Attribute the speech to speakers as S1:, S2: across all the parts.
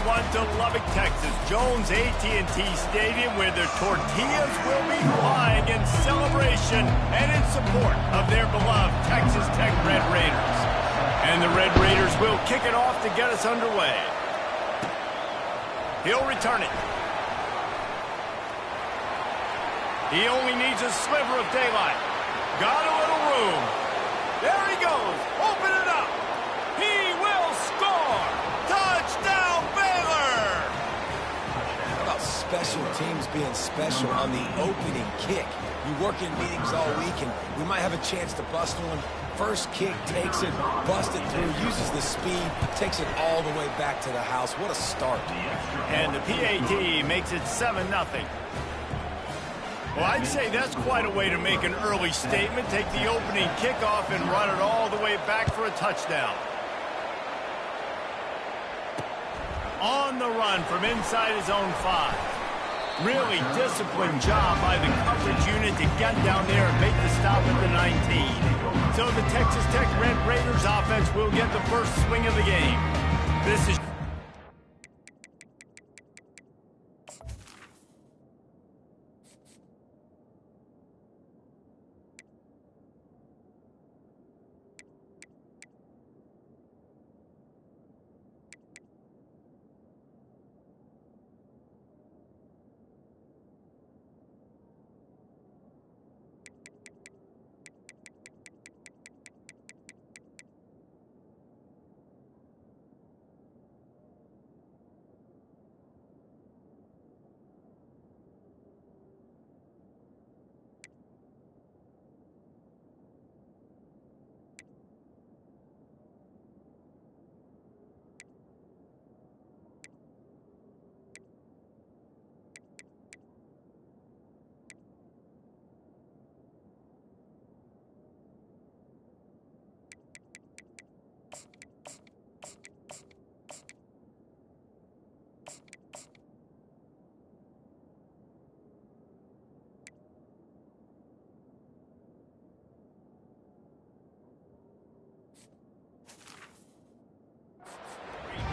S1: one to Lubbock, Texas, Jones AT&T Stadium, where the tortillas will be flying in celebration and in support of their beloved Texas Tech Red Raiders. And the Red Raiders will kick it off to get us underway. He'll return it. He only needs a sliver of daylight. Got a little room. There he goes. Open it up. He will score. Touchdown, Baylor.
S2: How about special teams being special on the opening kick? You work in meetings all week, and we might have a chance to bust one. First kick, takes it, busts it through, uses the speed, takes it all the way back to the house. What a start.
S1: And the PAT makes it 7-0. Well, I'd say that's quite a way to make an early statement. Take the opening kickoff and run it all the way back for a touchdown. On the run from inside his own 5. Really disciplined job by the coverage unit to get down there and make the stop at the 19. So the Texas Tech Red Raiders offense will get the first swing of the game. This is...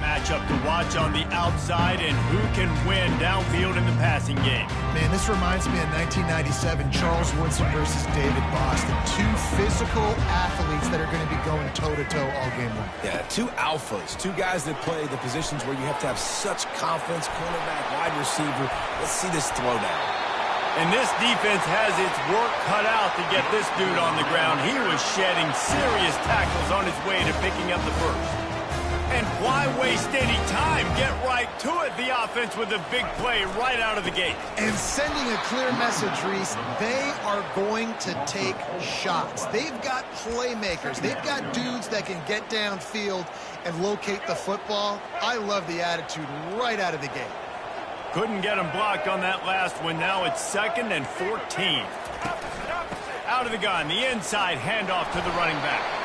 S1: matchup to watch on the outside, and who can win downfield in the passing game.
S3: Man, this reminds me of 1997, Charles Woodson versus David Boston. Two physical athletes that are going to be going toe-to-toe all game long.
S2: Yeah, two alphas, two guys that play the positions where you have to have such confidence, cornerback, wide receiver. Let's see this throwdown.
S1: And this defense has its work cut out to get this dude on the ground. He was shedding serious tackles on his way to picking up the first. And why waste any time? Get right to it. The offense with a big play right out of the gate.
S3: And sending a clear message, Reese, they are going to take shots. They've got playmakers. They've got dudes that can get downfield and locate the football. I love the attitude right out of the gate.
S1: Couldn't get him blocked on that last one. Now it's 2nd and 14. Out of the gun, the inside handoff to the running back.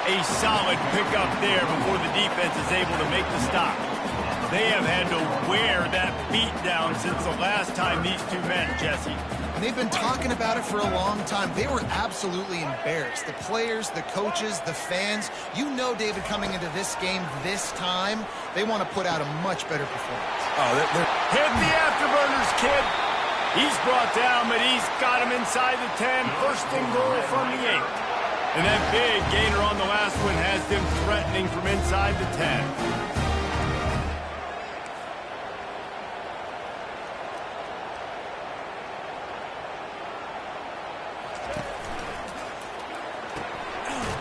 S1: A solid pickup there before the defense is able to make the stop. They have had to wear that beat down since the last time these two met, Jesse.
S3: And they've been talking about it for a long time. They were absolutely embarrassed. The players, the coaches, the fans. You know, David, coming into this game this time, they want to put out a much better performance.
S2: Oh,
S1: hit the afterburners, kid. He's brought down, but he's got him inside the 10. First and goal from the 8. And that big gainer on the last one has them threatening from inside the 10.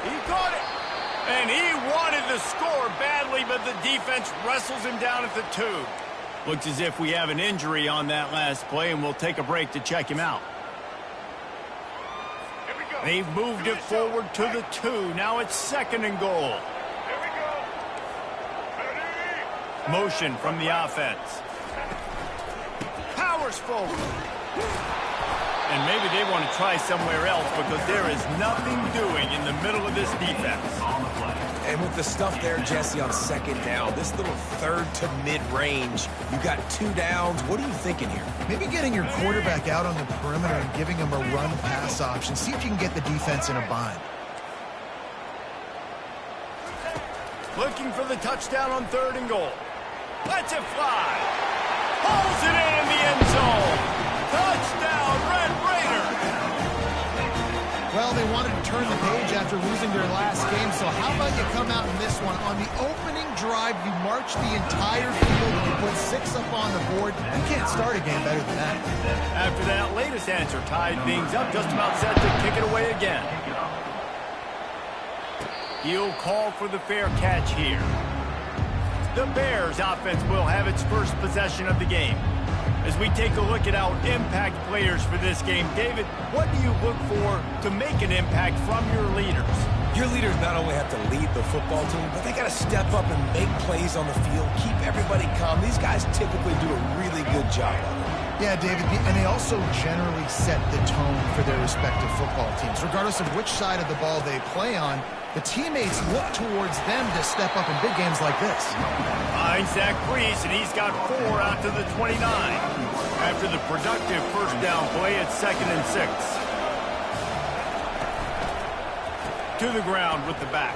S1: He caught it. And he wanted the score badly, but the defense wrestles him down at the 2. Looks as if we have an injury on that last play, and we'll take a break to check him out. They've moved it forward to the 2. Now it's 2nd and goal.
S4: Here we go. Ready?
S1: Motion from the offense. Powers forward. And maybe they want to try somewhere else because there is nothing doing in the middle of this defense.
S2: And with the stuff there, Jesse, on 2nd down, this little 3rd to mid-range, you got 2 downs. What are you thinking here?
S3: Maybe getting your quarterback out on the perimeter and giving him a run-pass option. See if you can get the defense in a bind.
S1: Looking for the touchdown on 3rd and goal. Lets it fly. Pulls it in the end zone. Touchdown, Red Raider.
S3: Well, they wanted to turn the page after losing their last game, so how about you come out in this one? On the opening drive, you march the entire field and you put 6 up on the board. You can't start a game better than that.
S1: After that latest answer tied things up, just about set to kick it away again. He'll call for the fair catch here. The Bears offense will have its first possession of the game. As we take a look at our impact players for this game, David, what do you look for to make an impact from your leaders?
S2: Your leaders not only have to lead the football team, but they got to step up and make plays on the field, keep everybody calm. These guys typically do a really good job of it.
S3: Yeah, David, and they also generally set the tone for their respective football teams. Regardless of which side of the ball they play on, the teammates look towards them to step up in big games like this.
S1: Finds Zach Brees, and he's got 4 out to the 29. After the productive first down play at 2nd and 6. To the ground with the back.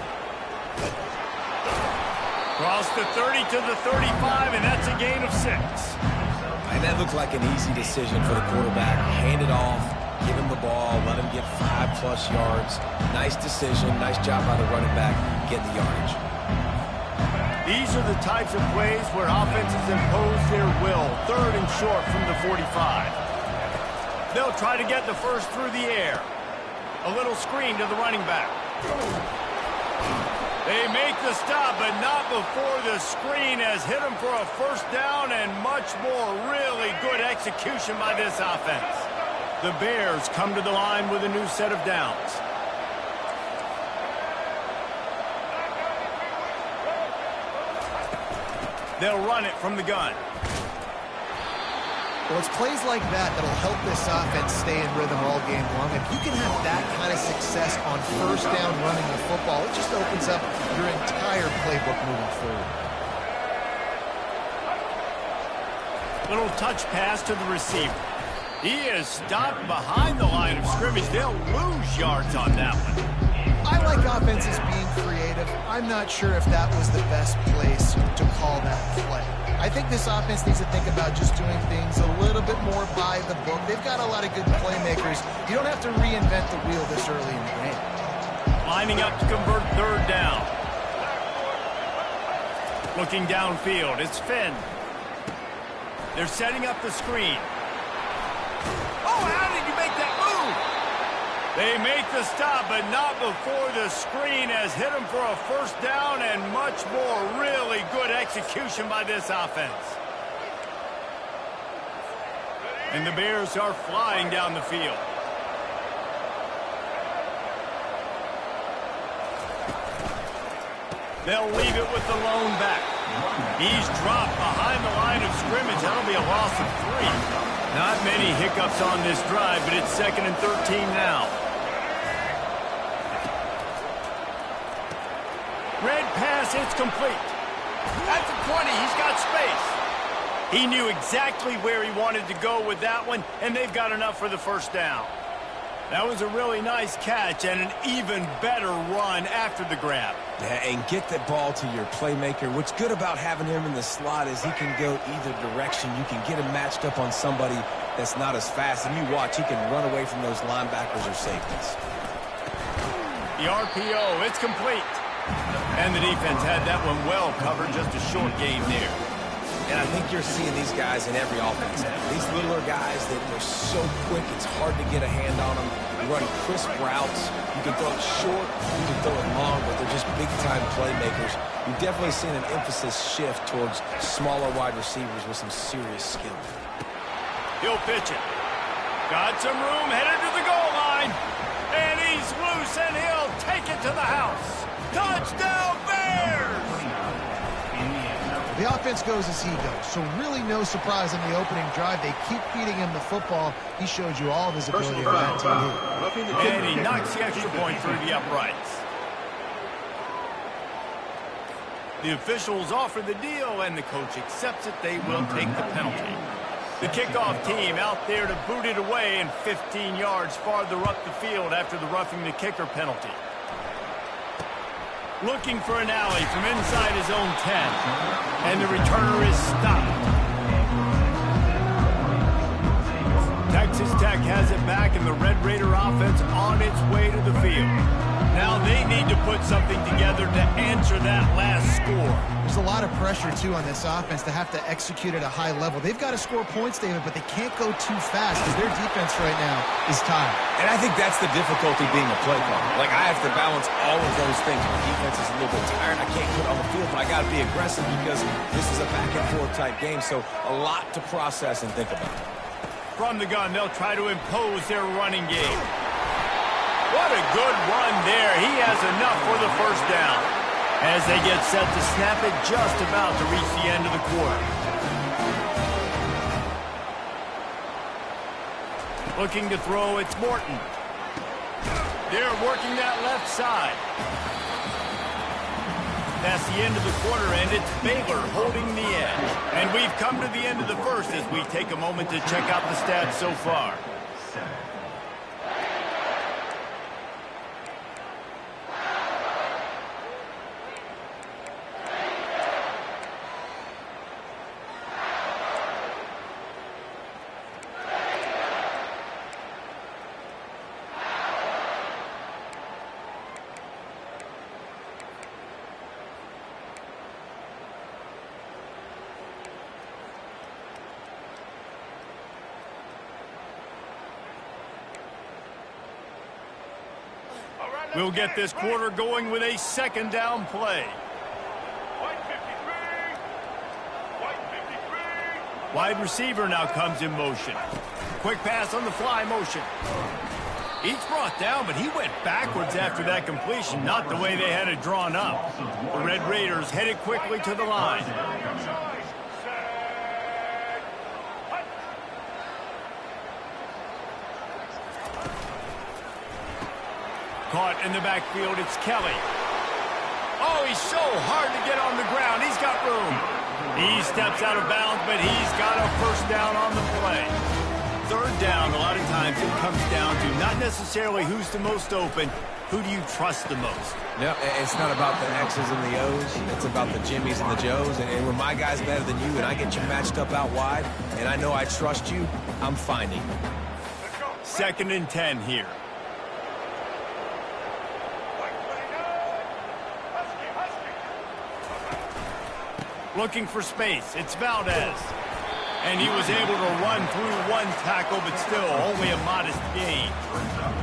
S1: Cross the 30 to the 35, and that's a gain of 6.
S2: And that looked like an easy decision for the quarterback. Hand it off, give him the ball, let him get 5+ yards. Nice decision, nice job by the running back getting the yardage.
S1: These are the types of plays where offenses impose their will. 3rd and short from the 45. They'll try to get the first through the air. A little screen to the running back. They make the stop, but not before the screen has hit them for a first down and much more. Really good execution by this offense. The Bears come to the line with a new set of downs. They'll run it from the gun.
S3: Well, it's plays like that that'll help this offense stay in rhythm all game long. If you can have that kind of success on first down running the football, it just opens up your entire playbook moving forward.
S1: Little touch pass to the receiver. He is stopped behind the line of scrimmage. They'll lose yards on that one.
S3: I like offenses being creative. I'm not sure if that was the best place to call that play. I think this offense needs to think about just doing things a little bit more by the book. They've got a lot of good playmakers. You don't have to reinvent the wheel this early in the game.
S1: Lining up to convert 3rd down. Looking downfield, it's Finn. They're setting up the screen. Oh, how did you make that move? They make the stop, but not before the screen has hit them for a first down and much more. Really good execution by this offense. And the Bears are flying down the field. They'll leave it with the lone back. He's dropped behind the line of scrimmage. That'll be a loss of 3. Not many hiccups on this drive, but it's 2nd and 13 now. Red pass, it's complete. At the 20, he's got space. He knew exactly where he wanted to go with that one, and they've got enough for the first down. That was a really nice catch and an even better run after the grab.
S2: Yeah, and get the ball to your playmaker. What's good about having him in the slot is he can go either direction. You can get him matched up on somebody that's not as fast, and you watch, he can run away from those linebackers or safeties.
S1: The RPO, it's complete. And the defense had that one well covered, just a short game there.
S2: And I think you're seeing these guys in every offense. These littler guys that are so quick, it's hard to get a hand on them. You run crisp routes. You can throw it short, you can throw it long, but they're just big-time playmakers. You've definitely seen an emphasis shift towards smaller wide receivers with some serious skill.
S1: He'll pitch it. Got some room, headed to the goal line. And he's loose, and he'll take it to the house. Touchdown, Bears!
S3: The offense goes as he goes, so really no surprise in the opening drive. They keep feeding him the football. He showed you all of his ability on that TV.
S1: And he knocks the extra point through the uprights. The officials offer the deal, and the coach accepts it. They will take the penalty. The kickoff team out there to boot it away, and 15 yards farther up the field after the roughing the kicker penalty. Looking for an alley from inside his own 10. And the returner is stopped. Texas Tech has it back, and the Red Raider offense on its way to the field. Now they need to put something together to answer that last score.
S3: There's a lot of pressure, too, on this offense to have to execute at a high level. They've got to score points, David, but they can't go too fast because their defense right now is tired.
S2: And I think that's the difficulty being a play caller. Like, I have to balance all of those things. My defense is a little bit tired. I can't get on the field, but I got to be aggressive because this is a back-and-forth type game, so a lot to process and think about.
S1: From the gun, they'll try to impose their running game. What a good run there. He has enough for the first down. As they get set to snap it, just about to reach the end of the quarter. Looking to throw, it's Morton. They're working that left side. Past the end of the quarter, and it's Baylor holding the edge. And we've come to the end of the first as we take a moment to check out the stats so far. We'll get this quarter going with a second down play. Wide receiver now comes in motion. Quick pass on the fly motion. He's brought down, but he went backwards after that completion, not the way they had it drawn up. The Red Raiders headed quickly to the line. Caught in the backfield, it's Kelly. Oh, he's so hard to get on the ground. He's got room. He steps out of bounds, but he's got a first down on the play. Third down, a lot of times it comes down to not necessarily who's the most open, who do you trust the most?
S2: No, it's not about the X's and the O's. It's about the Jimmies and the Joes. And when my guy's better than you and I get you matched up out wide, and I know I trust you, I'm finding.
S1: 2nd and 10 here. Looking for space, it's Valdez. And he was able to run through one tackle, but still only a modest gain.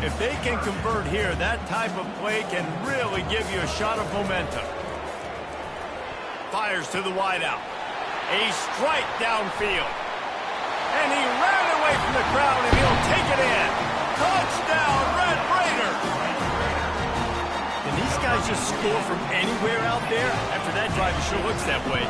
S1: If they can convert here, that type of play can really give you a shot of momentum. Fires to the wideout. A strike downfield. And he ran away from the crowd, and he'll take it in. Touchdown, Red Raiders! Can these guys just score from anywhere out there? After that drive, it sure looks that way.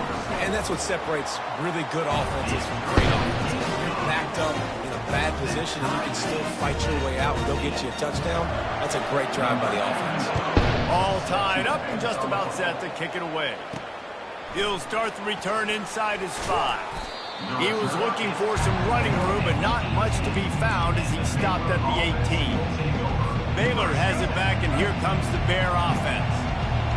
S2: And that's what separates really good offenses from great offenses. You're backed up in a bad position, and you can still fight your way out and go get you a touchdown. That's a great drive by the offense.
S1: All tied up and just about set to kick it away. He'll start the return inside his 5. He was looking for some running room, but not much to be found as he stopped at the 18. Baylor has it back, and here comes the Bear offense.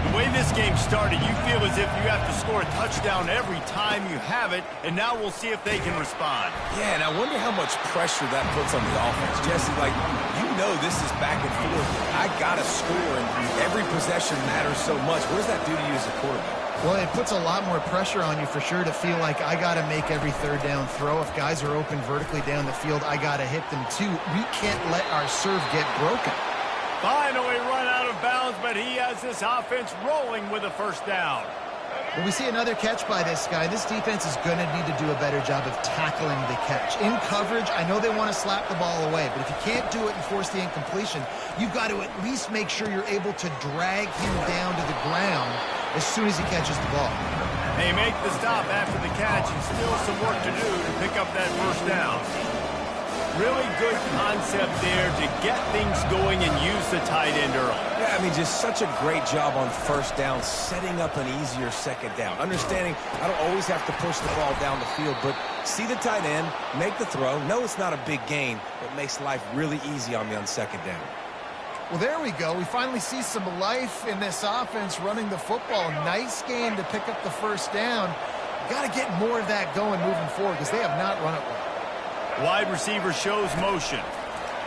S1: The way this game started, you feel as if you have to score a touchdown every time you have it, and now we'll see if they can respond.
S2: Yeah, and I wonder how much pressure that puts on the offense. Jesse, like, you know this is back and forth. I got to score, and every possession matters so much. What does that do to you as a quarterback?
S3: Well, it puts a lot more pressure on you for sure to feel like I got to make every third down throw. If guys are open vertically down the field, I got to hit them too. We can't let our serve get broken.
S1: Finally run out of bounds, but he has this offense rolling with a first down.
S3: Well, we see another catch by this guy. This defense is going to need to do a better job of tackling the catch. In coverage, I know they want to slap the ball away, but if you can't do it and force the incompletion, you've got to at least make sure you're able to drag him down to the ground as soon as he catches the ball.
S1: They make the stop after the catch, and still some work to do to pick up that first down. Really good concept there to get things going and use the tight end early.
S2: Yeah, I mean, just such a great job on first down, setting up an easier second down. Understanding I don't always have to push the ball down the field, but see the tight end, make the throw. No, it's not a big gain, but makes life really easy on me on second down.
S3: Well, there we go. We finally see some life in this offense running the football. Nice game to pick up the first down. Got to get more of that going moving forward because they have not run it well.
S1: Wide receiver shows motion.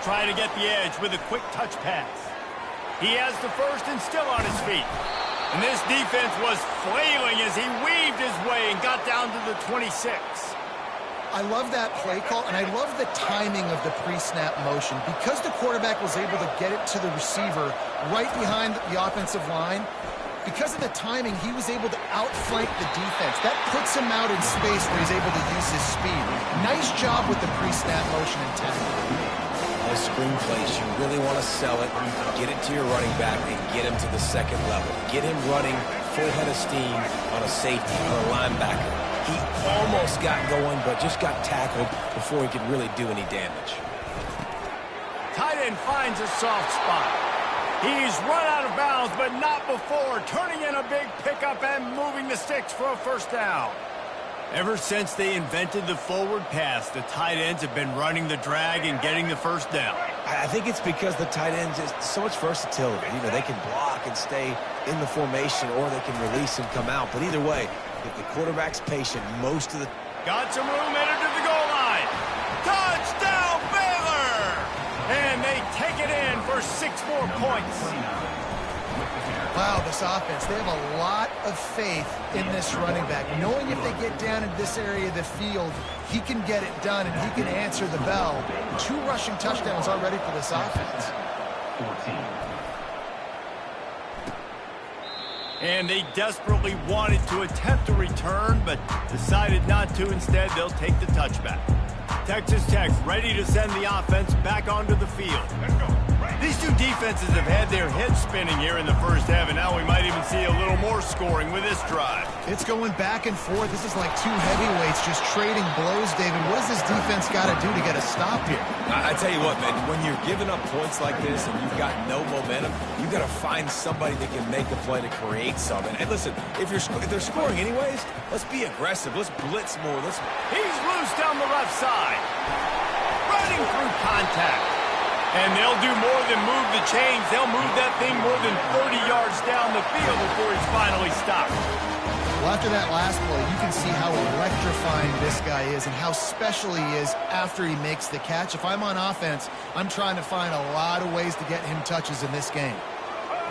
S1: Trying to get the edge with a quick touch pass. He has the first and still on his feet. And this defense was flailing as he weaved his way and got down to the 26.
S3: I love that play call, and I love the timing of the pre-snap motion. Because the quarterback was able to get it to the receiver right behind the offensive line, because of the timing, he was able to outflank the defense. That puts him out in space where he's able to use his speed. Nice job with the pre-snap motion and tackle.
S2: Those screen plays, you really want to sell it, get it to your running back, and get him to the second level. Get him running full head of steam on a safety, on a linebacker. He almost got going, but just got tackled before he could really do any damage.
S1: Tight end finds a soft spot. He's run out of bounds, but not before, turning in a big pickup and moving the sticks for a first down. Ever since they invented the forward pass, the tight ends have been running the drag and getting the first down.
S2: I think it's because the tight ends is so much versatility. You know, they can block and stay in the formation, or they can release and come out. But either way, if the quarterback's patient, most of the...
S1: Got some room, headed to the goal line. Touchdown, Baylor! And they take it in for 6 more points.
S3: Wow, this offense, they have a lot of faith in this running back. Knowing if they get down in this area of the field, he can get it done and he can answer the bell. 2 rushing touchdowns already for this offense.
S1: And they desperately wanted to attempt a return, but decided not to. Instead, they'll take the touchback. Texas Tech ready to send the offense back onto the field. These two defenses have had their heads spinning here in the first half, and now we might even see a little more scoring with this drive.
S3: It's going back and forth. This is like 2 heavyweights just trading blows, David. What does this defense got to do to get a stop here?
S2: I tell you what, man, when you're giving up points like this and you've got no momentum, you've got to find somebody that can make a play to create something. And listen, if they're scoring anyways, let's be aggressive. Let's blitz more.
S1: He's loose down the left side. Running through contact. And they'll do more than move the chains. They'll move that thing more than 30 yards down the field before he's finally stopped.
S3: Well, after that last play, you can see how electrifying this guy is and how special he is after he makes the catch. If I'm on offense, I'm trying to find a lot of ways to get him touches in this game.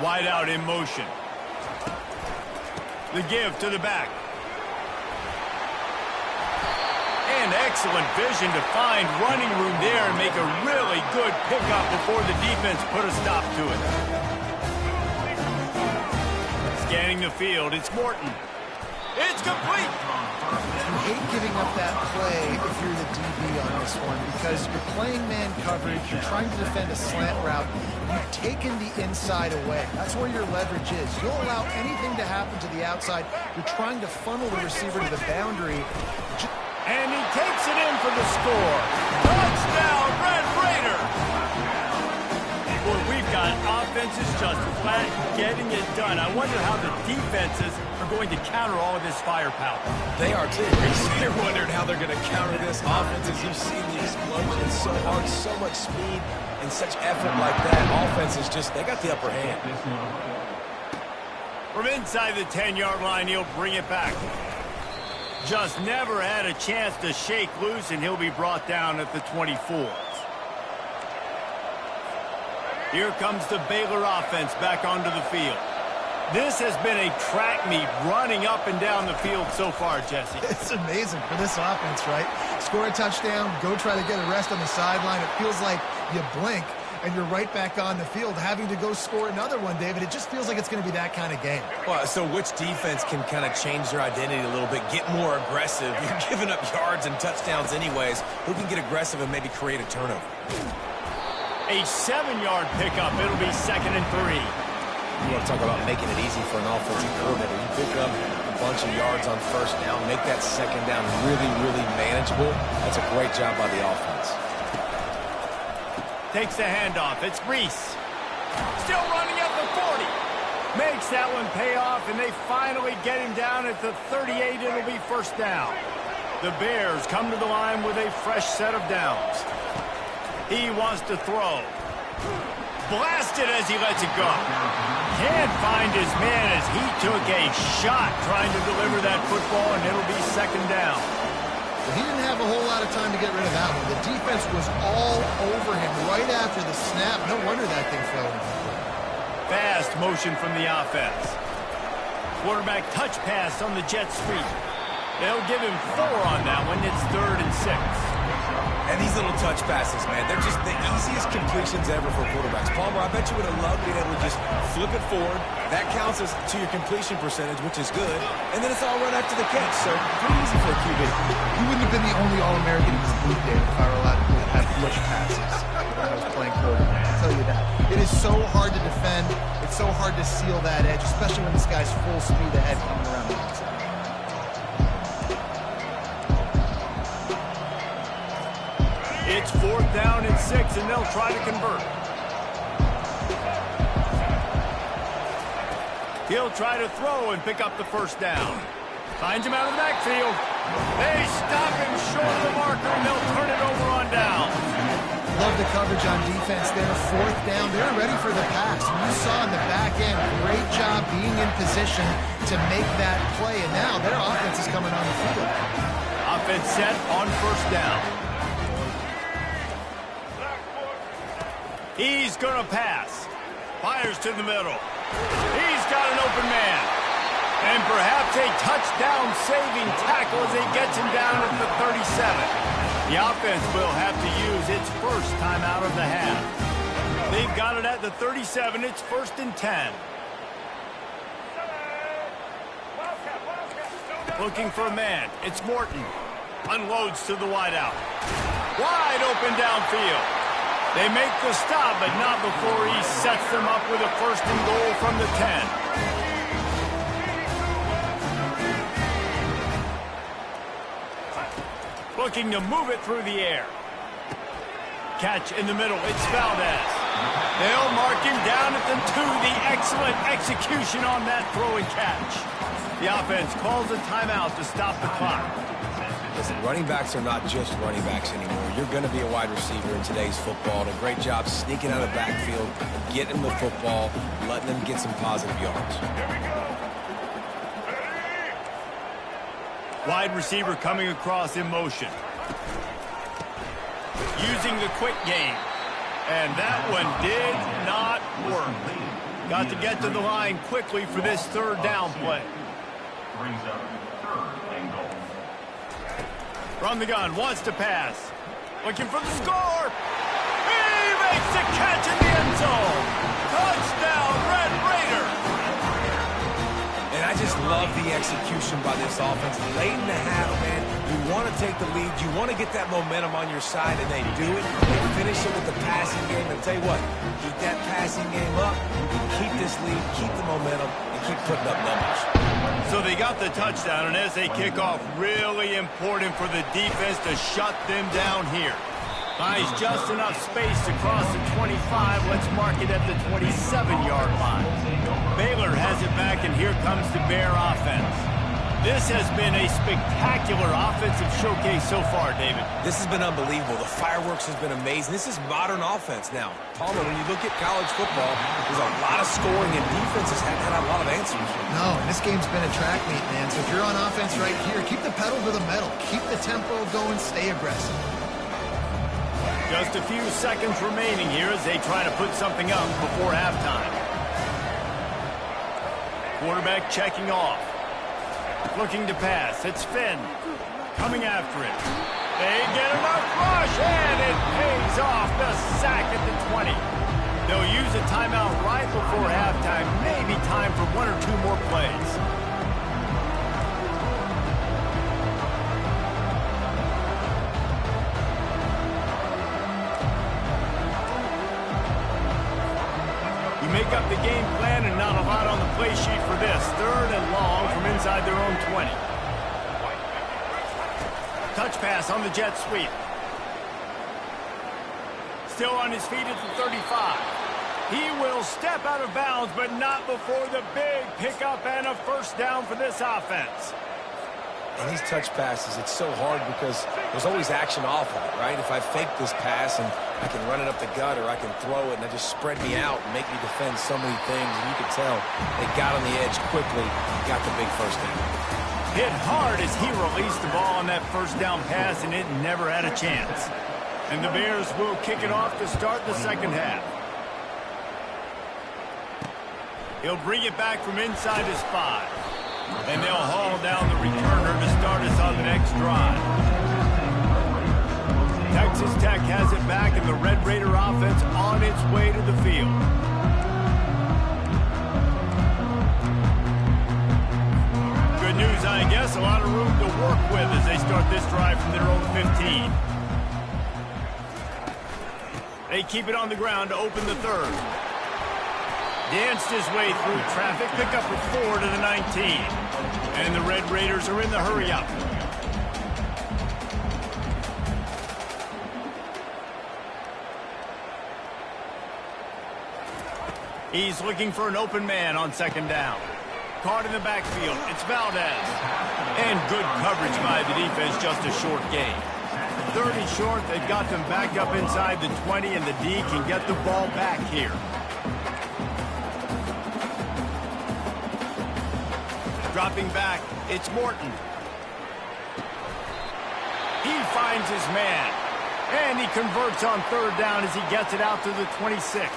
S1: Wide out in motion. The give to the back. And excellent vision to find running room there and make a really good pickup before the defense put a stop to it. Scanning the field, it's Morton. It's complete.
S3: You hate giving up that play if you're the DB on this one because you're playing man coverage, you're trying to defend a slant route, you've taken the inside away. That's where your leverage is. You'll allow anything to happen to the outside. You're trying to funnel the receiver to the boundary.
S1: And he takes it in for the score. Touchdown, Red Raider! Boy, we've got offenses just flat getting it done. I wonder how the defenses are going to counter all of this firepower.
S2: They are too. They're wondering how they're going to counter this offense. As you've seen the explosion, it's so hard, so much speed, and such effort like that. Offense is just, they got the upper hand.
S1: From inside the 10-yard line, he'll bring it back. Just never had a chance to shake loose, and he'll be brought down at the 24. Here comes the Baylor offense back onto the field. This has been a track meet running up and down the field so far, Jesse.
S3: It's amazing for this offense, right? Score a touchdown, go try to get a rest on the sideline. It feels like you blink, and you're right back on the field having to go score another one, David. It just feels like it's going to be that kind of game.
S2: Well, so which defense can kind of change their identity a little bit, get more aggressive? You're giving up yards and touchdowns anyways. Who can get aggressive and maybe create a turnover?
S1: A 7-yard pickup. It'll be 2nd and 3.
S2: You want to talk about making it easy for an offensive coordinator. You pick up a bunch of yards on first down, make that second down really, really manageable. That's a great job by the offense.
S1: Takes the handoff. It's Reese. Still running at the 40. Makes that one pay off, and they finally get him down at the 38. It'll be first down. The Bears come to the line with a fresh set of downs. He wants to throw. blasted as he lets it go. Can't find his man as he took a shot trying to deliver that football, and it'll be second down.
S3: Well, he didn't have a whole lot of time to get rid of that one. The defense was all over him right after the snap. No wonder that thing fell incomplete.
S1: Fast motion from the offense. Quarterback touch pass on the jet sweep. They'll give him 4 on that one. It's 3rd and 6.
S2: And these little touch passes, man, they're just the easiest completions ever for quarterbacks. Palmer, I bet you would have loved being able to just flip it forward. That counts as to your completion percentage, which is good. And then it's all run after the catch, so pretty easy for a QB.
S3: He wouldn't have been the only All-American in his group, Dave, if I were allowed to have push passes when I was playing quarterback. I'll tell you that. It is so hard to defend. It's so hard to seal that edge, especially when this guy's full speed ahead coming around the outside.
S1: It's 4th down and 6, and they'll try to convert. He'll try to throw and pick up the first down. Finds him out of the backfield. They stop him short of the marker, and they'll turn it over on down.
S3: Love the coverage on defense there. 4th down. They're ready for the pass. You saw in the back end, great job being in position to make that play, and now their offense is coming on the field.
S1: Offense set on 1st down. He's going to pass. Fires to the middle. He's got an open man. And perhaps a touchdown-saving tackle as he gets him down at the 37. The offense will have to use its first timeout of the half. They've got it at the 37. It's 1st and 10. Looking for a man. It's Morton. Unloads to the wideout. Wide open downfield. They make the stop, but not before he sets them up with a 1st and goal from the 10. Looking to move it through the air. Catch in the middle. It's Valdez. They'll mark him down at the 2. The excellent execution on that throw and catch. The offense calls a timeout to stop the clock.
S2: Listen, running backs are not just running backs anymore. You're going to be a wide receiver in today's football. And a great job sneaking out of the backfield, getting them the football, letting them get some positive yards.
S1: Wide receiver coming across in motion. Using the quick game. And that one did not work. Got to get to the line quickly for this 3rd down play.
S4: Brings up 3rd and goal.
S1: From the gun, wants to pass. Looking for the score. He makes the catch in the end zone. Touchdown, Red Raider.
S2: And I just love the execution by this offense. Late in the half, man, you want to take the lead. You want to get that momentum on your side, and they do it. They finish it with the passing game. And I'll tell you what, keep that passing game up. You can keep this lead, keep the momentum, and keep putting up numbers.
S1: So they got the touchdown, and as they kick off, really important for the defense to shut them down here. Buys just enough space to cross the 25. Let's mark it at the 27-yard line. Baylor has it back, and here comes the Bear offense. This has been a spectacular offensive showcase so far, David.
S2: This has been unbelievable. The fireworks has been amazing. This is modern offense now. Palmer, when you look at college football, there's a lot of scoring, and defenses haven't had a lot of answers.
S3: No, and this game's been a track meet, man. So if you're on offense right here, keep the pedal to the metal. Keep the tempo going. Stay aggressive.
S1: Just a few seconds remaining here as they try to put something up before halftime. Quarterback checking off. Looking to pass. It's Finn. Coming after it. They get enough rush, and it pays off. The sack at the 20. They'll use a timeout right before halftime. Maybe time for 1 or 2 more plays. Make up the game plan and not a lot on the play sheet for this. 3rd and long from inside their own 20. Touch pass on the jet sweep. Still on his feet at the 35. He will step out of bounds, but not before the big pickup and a 1st down for this offense.
S2: And these touch passes, it's so hard because there's always action off of it, right? If I fake this pass and I can run it up the gut, or I can throw it, and they just spread me out and make me defend so many things. And you could tell they got on the edge quickly, got the big first down.
S1: Hit hard as he released the ball on that first down pass, and it never had a chance. And the Bears will kick it off to start the second half. He'll bring it back from inside his 5. And they'll haul down the returner to start us on the next drive. Texas Tech has it back, and the Red Raider offense on its way to the field. Good news, I guess. A lot of room to work with as they start this drive from their own 15. They keep it on the ground to open the third. Danced his way through traffic, pick up a 4 to the 19. And the Red Raiders are in the hurry-up. He's looking for an open man on second down. Caught in the backfield, it's Valdez. And good coverage by the defense, just a short gain. 30 short, they've got them back up inside the 20, and the D can get the ball back here. Dropping back, it's Morton. He finds his man. And he converts on third down as he gets it out to the 26.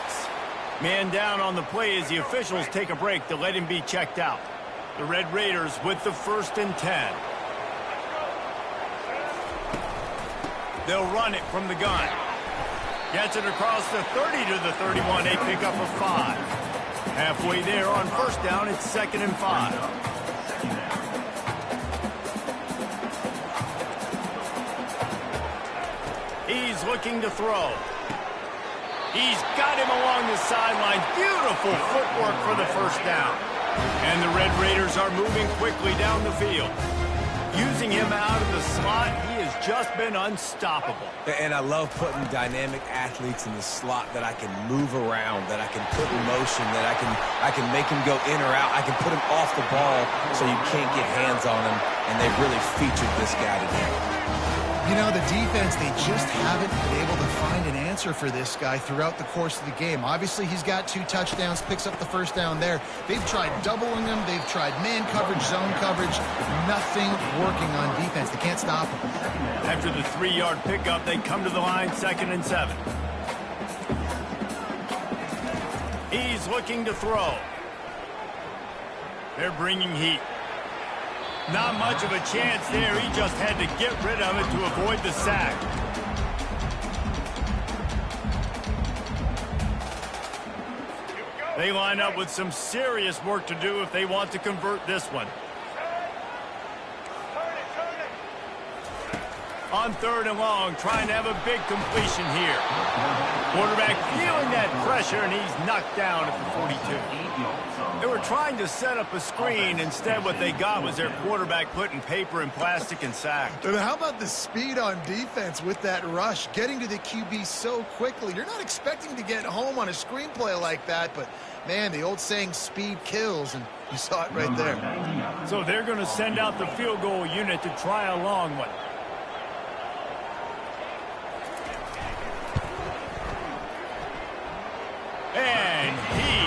S1: Man down on the play as the officials take a break to let him be checked out. The Red Raiders with the 1st and 10. They'll run it from the gun. Gets it across the 30 to the 31. They pick up a 5. Halfway there on first down, it's 2nd and 5. He's looking to throw. He's got him along the sideline. Beautiful footwork for the first down. And the Red Raiders are moving quickly down the field. Using him out of the slot, he has just been unstoppable.
S2: And I love putting dynamic athletes in the slot that I can move around, that I can put in motion, that I can make him go in or out. I can put him off the ball so you can't get hands on him, and they've really featured this guy today.
S3: You know, the defense, they just haven't been able to find an answer for this guy throughout the course of the game. Obviously, he's got 2 touchdowns, picks up the first down there. They've tried doubling him. They've tried man coverage, zone coverage. Nothing working on defense. They can't stop him.
S1: After the 3-yard pickup, they come to the line, 2nd and 7. He's looking to throw. They're bringing heat. Not much of a chance there. He just had to get rid of it to avoid the sack. They line up with some serious work to do if they want to convert this one. On 3rd and long, trying to have a big completion here. Quarterback feeling that pressure, and he's knocked down at the 42. They were trying to set up a screen. Instead, what they got was their quarterback putting paper and plastic and sacked.
S3: And how about the speed on defense with that rush, getting to the QB so quickly? You're not expecting to get home on a screenplay like that, but, man, the old saying, speed kills, and you saw it right there.
S1: So they're going to send out the field goal unit to try a long one. And he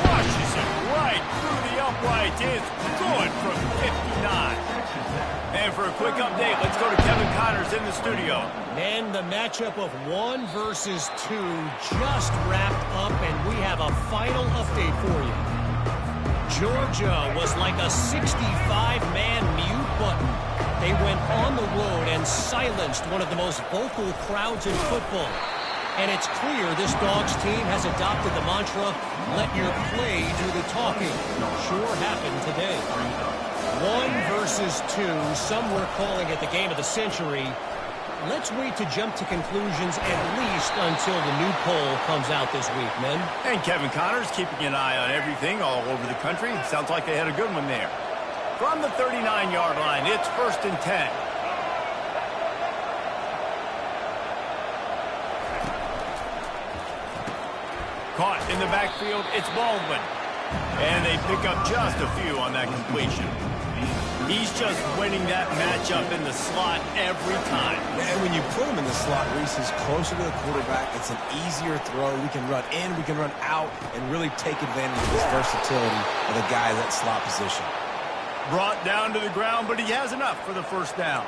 S1: rushes it right through the uprights. It's good from 59. And for a quick update, let's go to Kevin Connors in the studio.
S5: And the matchup of 1 versus 2 just wrapped up, and we have a final update for you. Georgia was like a 65-man mute button. They went on the road and silenced one of the most vocal crowds in football. And it's clear this Dogs team has adopted the mantra, let your play do the talking. Sure happened today. 1 versus 2, some were calling it the game of the century. Let's wait to jump to conclusions at least until the new poll comes out this week, men.
S1: And Kevin Connors keeping an eye on everything all over the country. Sounds like they had a good one there. From the 39-yard line, it's 1st and 10. Caught in the backfield, it's Baldwin. And they pick up just a few on that completion. He's just winning that matchup in the slot every time.
S2: And when you put him in the slot, Reese is closer to the quarterback. It's an easier throw. We can run in, we can run out, and really take advantage of his versatility of the guy in that slot position.
S1: Brought down to the ground, but he has enough for the first down.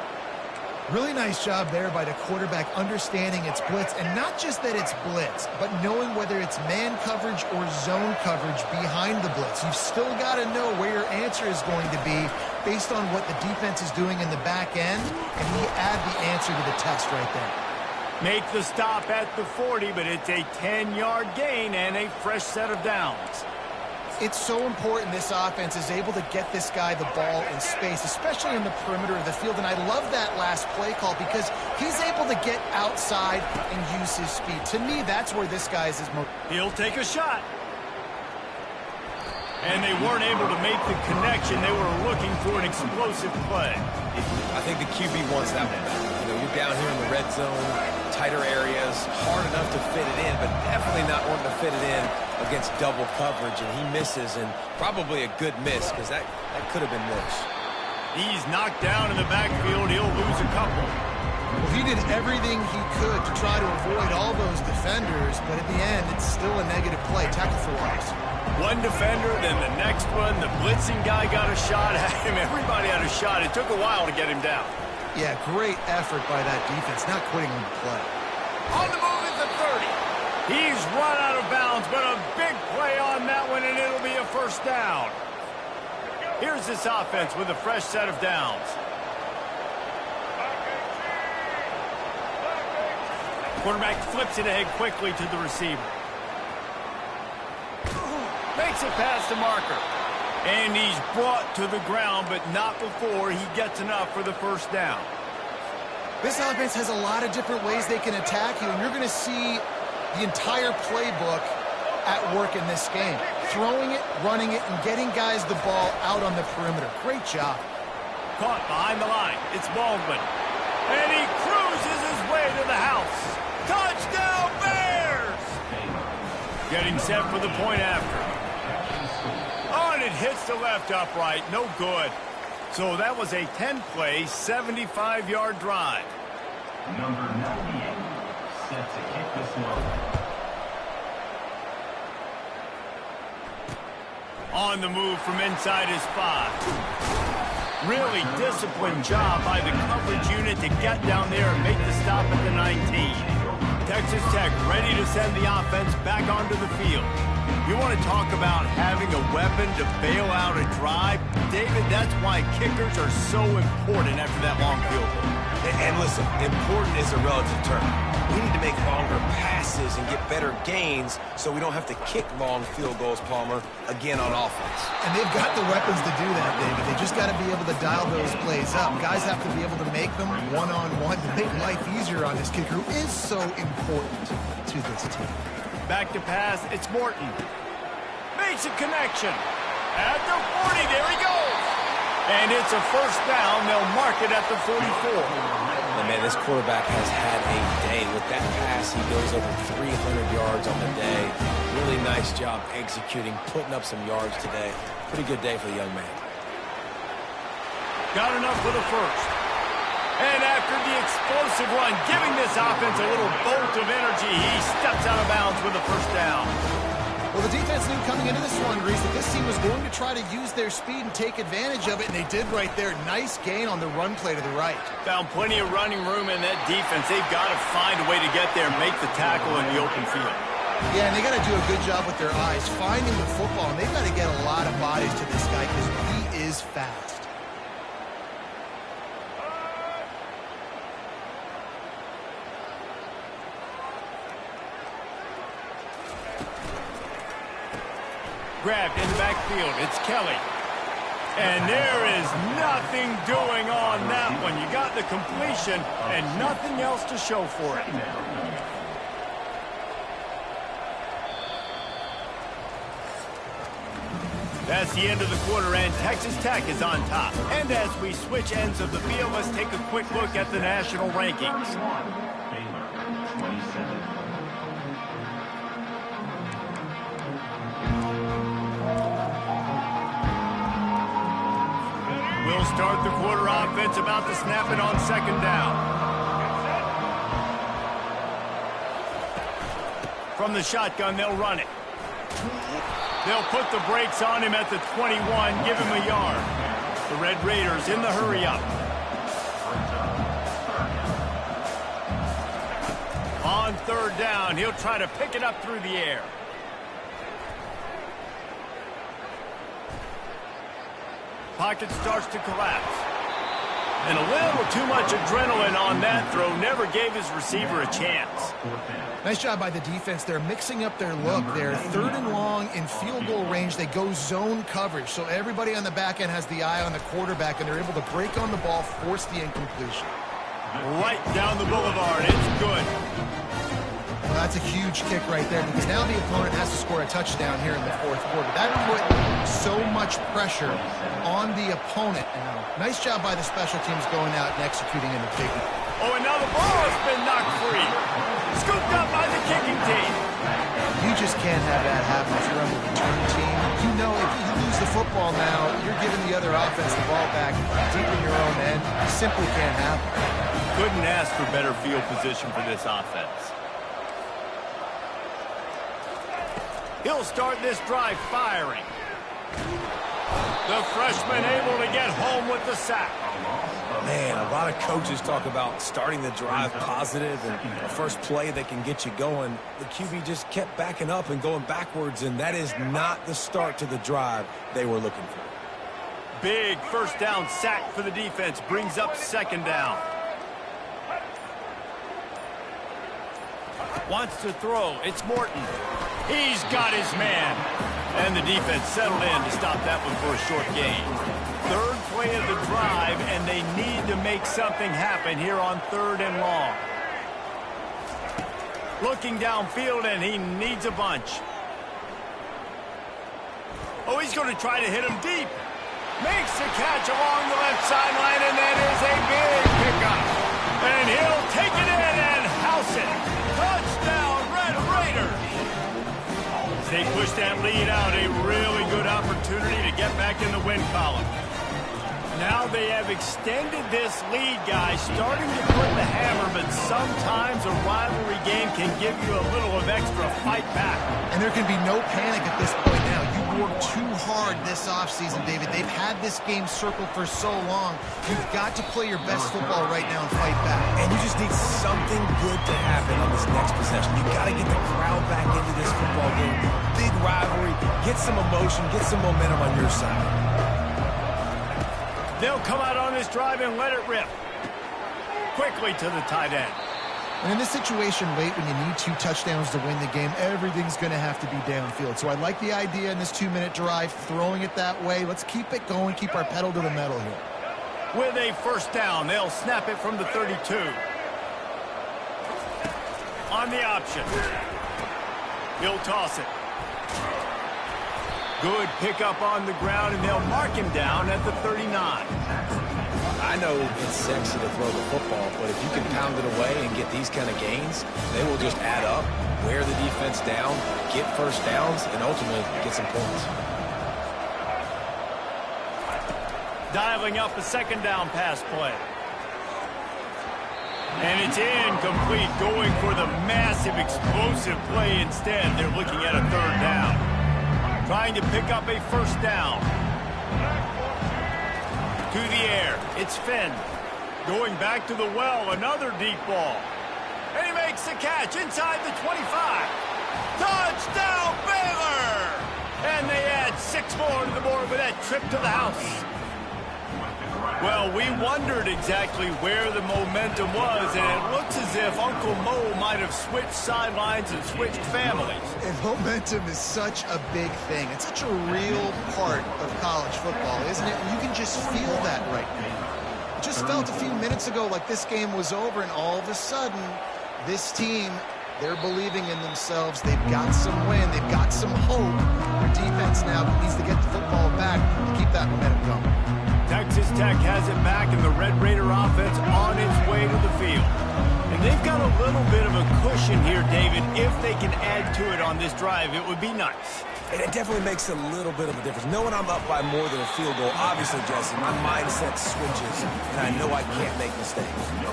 S3: Really nice job there by the quarterback understanding it's blitz, and not just that it's blitz, but knowing whether it's man coverage or zone coverage behind the blitz. You've still got to know where your answer is going to be based on what the defense is doing in the back end, and he add the answer to the test right there.
S1: Make the stop at the 40, but it's a 10-yard gain and a fresh set of downs.
S3: It's so important this offense is able to get this guy the ball in space, especially in the perimeter of the field. And I love that last play call because he's able to get outside and use his speed. To me, that's where this guy is his most.
S1: He'll take a shot. And they weren't able to make the connection. They were looking for an explosive play.
S2: I think the QB wants that one back. You know, you're down here in the red zone, tighter areas, hard enough to fit it in, but definitely not wanting to fit it in against double coverage, and he misses, and probably a good miss because that could have been worse.
S1: He's knocked down in the backfield. He'll lose a couple.
S3: Well, he did everything he could to try to avoid all those defenders, but at the end, it's still a negative play, tackle for loss.
S1: One defender, then the next one. The blitzing guy got a shot at him. Everybody had a shot. It took a while to get him down.
S3: Yeah, great effort by that defense, not quitting on the play.
S1: On the move is the 30. He's run out of bounds, but a big play on that one, and it'll be a first down. Here's this offense with a fresh set of downs. Quarterback flips it ahead quickly to the receiver. Makes it past the marker. And he's brought to the ground, but not before he gets enough for the first down.
S3: This offense has a lot of different ways they can attack you, and you're going to see the entire playbook at work in this game. Throwing it, running it, and getting guys the ball out on the perimeter. Great job.
S1: Caught behind the line. It's Baldwin. And he cruises his way to the house. Touchdown, Bears! Getting set for the point after. Oh, and it hits the left upright. No good. So that was a 10-play, 75-yard drive.
S4: Number 98, set to kick this one.
S1: On the move from inside his 5. Really disciplined job by the coverage unit to get down there and make the stop at the 19. Texas Tech ready to send the offense back onto the field. You want to talk about having a weapon to bail out a drive? David, that's why kickers are so important after that long field goal.
S2: And listen, important is a relative term. We need to make longer passes and get better gains so we don't have to kick long field goals, Palmer, again on offense.
S3: And they've got the weapons to do that, David. They just got to be able to dial those plays up. Guys have to be able to make them one-on-one to make life easier on this kicker who is so important to this team.
S1: Back to pass, it's Morton. Makes a connection. At the 40, there he goes. And it's a first down. They'll mark it at the 44.
S2: And man, this quarterback has had a day. With that pass, he goes over 300 yards on the day. Really nice job executing, putting up some yards today. Pretty good day for the young man.
S1: Got enough for the first. And after the explosive run, giving this offense a little bolt of energy, he steps out of bounds with a first down.
S3: Well, the defense knew coming into this one, Reese, that this team was going to try to use their speed and take advantage of it, and they did right there. Nice gain on the run play to the right.
S1: Found plenty of running room in that defense. They've got to find a way to get there and make the tackle in the open field.
S3: Yeah, and they got to do a good job with their eyes, finding the football, and they've got to get a lot of bodies to this guy because he is fast.
S1: Grabbed in the backfield. It's Kelly. And there is nothing doing on that one. You got the completion and nothing else to show for it. That's the end of the quarter, and Texas Tech is on top. And as we switch ends of the field, let's take a quick look at the national rankings.
S4: Baylor, 27.
S1: We'll start quarter offense about to snap it on second down. From the shotgun, they'll run it. They'll put the brakes on him at the 21, give him a yard. The Red Raiders in the hurry-up. On third down, he'll try to pick it up through the air. Pocket starts to collapse. And a little too much adrenaline on that throw. Never gave his receiver a chance.
S3: Nice job by the defense. They're mixing up their look. They're third and long in field goal range. They go zone coverage. So everybody on the back end has the eye on the quarterback, and they're able to break on the ball, force the incompletion.
S1: Right down the boulevard. It's good.
S3: Well, that's a huge kick right there, because now the opponent has to score a touchdown here in the fourth quarter. That put so much pressure on the opponent. Nice job by the special teams going out and executing in the big one.
S1: Oh, and now the ball has been knocked free. Scooped up by the kicking team.
S3: You just can't have that happen if you're on the return team. You know if you lose the football now, you're giving the other offense the ball back deep in your own end. It simply can't happen.
S1: Couldn't ask for better field position for this offense. He'll start this drive firing. The freshman able to get home with the sack.
S2: Man, a lot of coaches talk about starting the drive positive and the first play that can get you going. The QB just kept backing up and going backwards, and that is not the start to the drive they were looking for.
S1: Big first down sack for the defense. Brings up second down. Wants to throw. It's Morton. He's got his man. And the defense settled in to stop that one for a short gain. Third play of the drive, and they need to make something happen here on third and long. Looking downfield, and he needs a bunch. Oh, he's going to try to hit him deep. Makes the catch along the left sideline, and that is a big pickup. And he'll take it in and house it. Touchdown, Red Raiders. They push that lead out, a really good opportunity to get back in the win column. Now they have extended this lead, guys, starting to put the hammer, but sometimes a rivalry game can give you a little of extra fight back.
S3: And there can be no panic at this point now. You worked too hard this offseason, David. They've had this game circled for so long. You've got to play your best football right now and fight back.
S2: And you just need something good to happen on this next possession. You got to get the crowd back into this football game. Big rivalry. Get some emotion. Get some momentum on your side.
S1: They'll come out on this drive and let it rip. Quickly to the tight end.
S3: And in this situation late when you need 2 touchdowns to win the game, everything's going to have to be downfield. So I like the idea in this 2-minute drive, throwing it that way. Let's keep it going, keep our pedal to the metal here.
S1: With a first down, they'll snap it from the 32. On the option. He'll toss it. Good pickup on the ground, and they'll mark him down at the 39.
S2: I know it's sexy to throw the football, but if you can pound it away and get these kind of gains, they will just add up, wear the defense down, get first downs, and ultimately get some points.
S1: Dialing up a second down pass play. And it's incomplete, going for the massive explosive play instead. They're looking at a third down. Trying to pick up a first down. To the air. It's Finn. Going back to the well. Another deep ball. And he makes the catch inside the 25. Touchdown, Baylor! And they add 6 more to the board with that trip to the house. Well, we wondered exactly where the momentum was, and it looks as if Uncle Mo might have switched sidelines and switched families.
S3: And momentum is such a big thing. It's such a real part of college football, isn't it? And you can just feel that right now. It just felt a few minutes ago like this game was over, and all of a sudden, this team, they're believing in themselves. They've got some wind. They've got some hope. Their defense now needs to get the football back to keep that momentum going.
S1: Texas Tech has it back, and the Red Raider offense on its way to the field. And they've got a little bit of a cushion here, David. If they can add to it on this drive, it would be nice.
S2: And it definitely makes a little bit of a difference. Knowing I'm up by more than a field goal, obviously, Jesse, my mindset switches, and I know I can't make mistakes.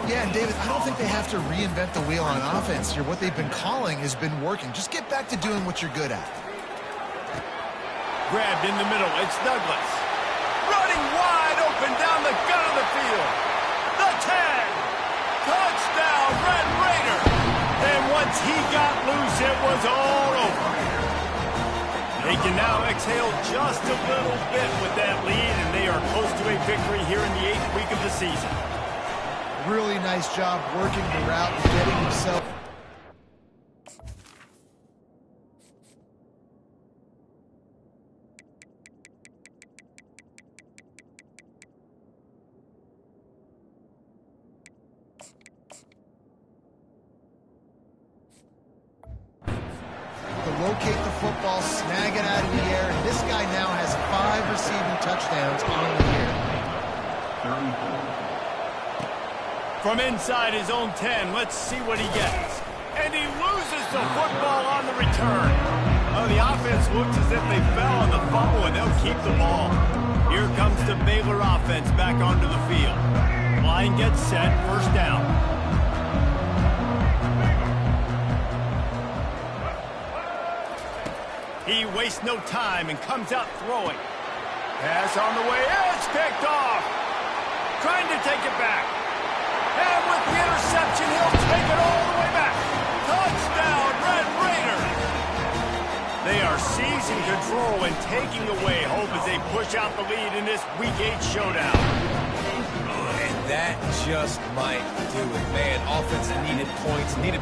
S3: Yeah, and David, I don't think they have to reinvent the wheel on offense here. What they've been calling has been working. Just get back to doing what you're good at.
S1: Grabbed in the middle. It's Douglas. Running wide open down the gut of the field. The 10. Touchdown, Red Raider. And once he got loose, it was all over. They can now exhale just a little bit with that lead, and they are close to a victory here in the 8th week of the season.
S3: Really nice job working the route and getting himself. Locate the football, snag it out of the air, and this guy now has 5 receiving touchdowns on the year.
S1: From inside his own 10, let's see what he gets. And he loses the football on the return. Oh, the offense looks as if they fell on the fumble, and they'll keep the ball. Here comes the Baylor offense back onto the field. Line gets set, first down. He wastes no time and comes out throwing. Pass on the way. It's picked off. Trying to take it back. And with the interception, he'll take it all the way back. Touchdown, Red Raider. They are seizing control and taking away hope as they push out the lead in this Week 8 showdown.
S2: And that just might do it, man. Offense needed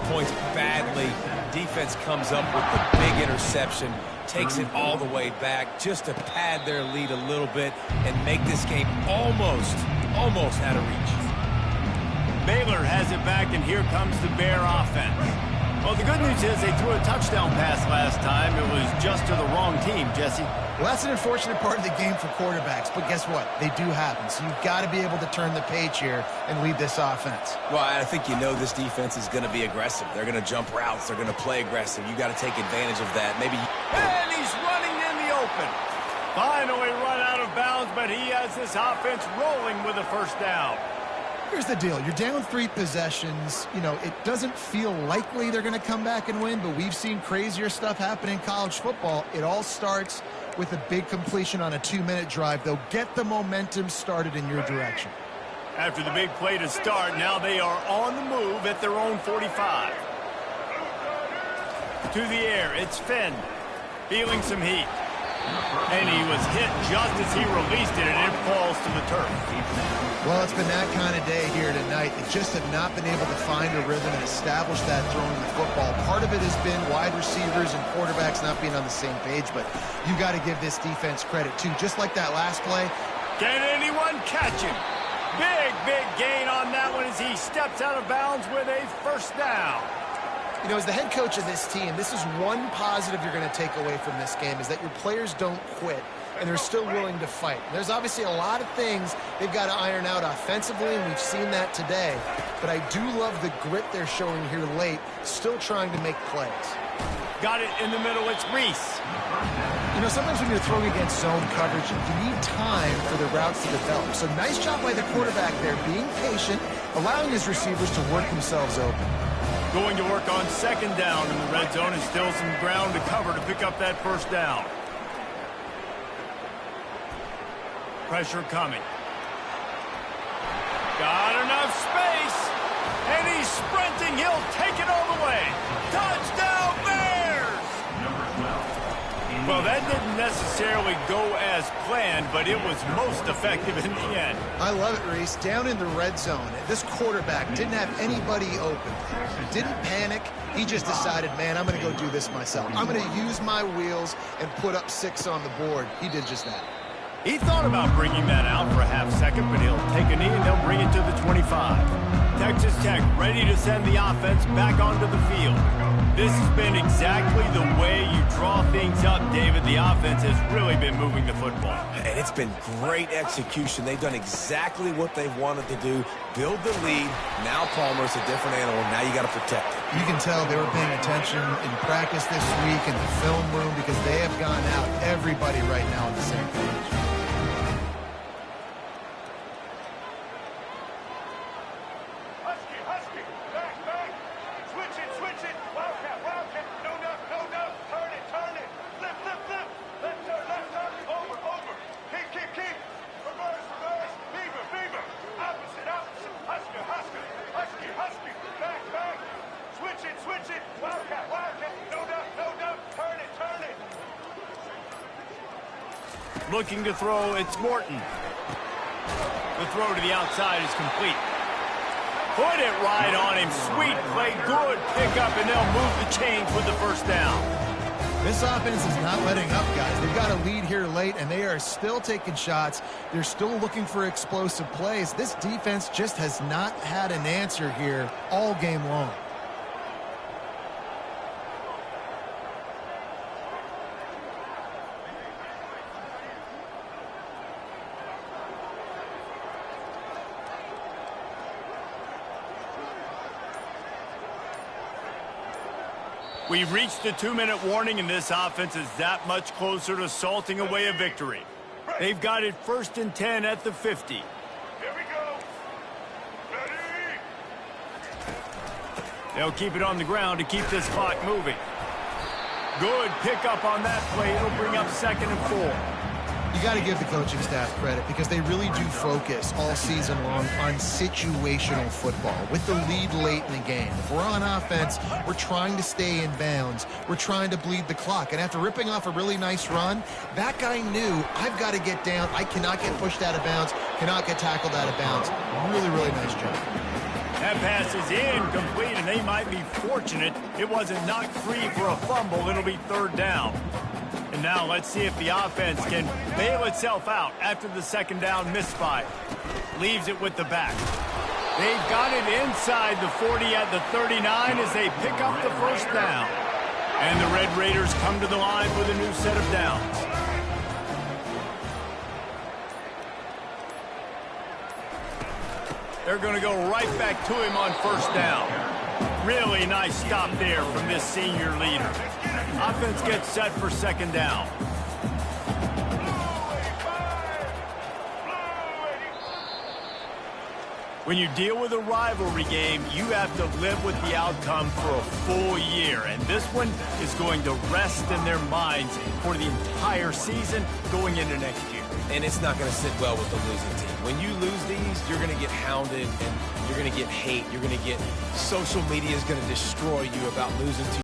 S2: points badly. Defense comes up with the big interception, takes it all the way back just to pad their lead a little bit and make this game almost out of reach.
S1: Baylor has it back, and here comes the Bear offense. Well, the good news is they threw a touchdown pass last time. It was just to the wrong team, Jesse.
S3: Well, that's an unfortunate part of the game for quarterbacks, but guess what? They do happen, so you've got to be able to turn the page here and lead this offense.
S2: Well, I think you know this defense is going to be aggressive. They're going to jump routes. They're going to play aggressive. You got to take advantage of that. Maybe.
S1: And he's running in the open. Finally run out of bounds, but he has this offense rolling with a first down.
S3: Here's the deal. You're down 3 possessions. You know, it doesn't feel likely they're going to come back and win, but we've seen crazier stuff happen in college football. It all starts with a big completion on a 2-minute drive. They'll get the momentum started in your direction.
S1: After the big play to start, now they are on the move at their own 45. To the air, it's Finn. Feeling some heat. And he was hit just as he released it, and it falls to the turf.
S3: Well, it's been that kind of day here tonight. They just have not been able to find a rhythm and establish that throwing the football. Part of it has been wide receivers and quarterbacks not being on the same page, but you got to give this defense credit, too. Just like that last play.
S1: Can anyone catch him? Big gain on that one as he steps out of bounds with a first down.
S3: You know, as the head coach of this team, this is one positive you're going to take away from this game, is that your players don't quit, and they're still willing to fight. There's obviously a lot of things they've got to iron out offensively, and we've seen that today. But I do love the grit they're showing here late, still trying to make plays.
S1: Got it in the middle. It's Reese.
S3: You know, sometimes when you're throwing against zone coverage, you need time for the routes to develop. So nice job by the quarterback there, being patient, allowing his receivers to work themselves open.
S1: Going to work on second down in the red zone, and still some ground to cover to pick up that first down. Pressure coming. Got enough space, and he's sprinting. He'll take it all the way. Touchdown, Bears! Well, that didn't necessarily go as planned, but it was most effective in the end.
S3: I love it, Reese. Down in the red zone, this quarterback didn't have anybody open. Didn't panic. He just decided, man, I'm going to go do this myself. I'm going to use my wheels and put up 6 on the board. He did just that.
S1: He thought about bringing that out for a half second, but he'll take a knee and they'll bring it to the 25. Texas Tech ready to send the offense back onto the field. This has been exactly the way you draw things things up, David. The offense has really been moving the football.
S2: And it's been great execution. They've done exactly what they wanted to do. Build the lead. Now Palmer's a different animal. Now you got to protect it.
S3: You can tell they were paying attention in practice this week in the film room because they have gone out, everybody right now on the same page.
S1: Looking to throw, it's Morton. The throw to the outside is complete. Put it right on him. Sweet play, good pickup, and they'll move the chains with the first down.
S3: This offense is not letting up, guys. They've got a lead here late, and they are still taking shots. They're still looking for explosive plays. This defense just has not had an answer here all game long.
S1: We've reached the 2-minute warning, and this offense is that much closer to salting away a victory. They've got it 1st and 10 at the 50.
S6: Here we go. Ready?
S1: They'll keep it on the ground to keep this clock moving. Good pickup on that play. It'll bring up 2nd and 4.
S3: You got to give the coaching staff credit because they really do focus all season long on situational football with the lead late in the game. If we're on offense, we're trying to stay in bounds. We're trying to bleed the clock. And after ripping off a really nice run, that guy knew, I've got to get down. I cannot get pushed out of bounds, cannot get tackled out of bounds. Really, really nice job.
S1: That pass is incomplete, and they might be fortunate it wasn't knocked free for a fumble. It'll be 3rd down. And now let's see if the offense can bail itself out after the 2nd down misfire. Leaves it with the back. They've got it inside the 40 at the 39 as they pick up the 1st down. And the Red Raiders come to the line with a new set of downs. They're going to go right back to him on 1st down. Really nice stop there from this senior leader. Offense gets set for 2nd down. When you deal with a rivalry game, you have to live with the outcome for a full year. And this one is going to rest in their minds for the entire season going into next year.
S2: And it's not going to sit well with the losing team. When you lose these, you're going to get hounded and you're going to get hate. You're going to get social media is going to destroy you about losing to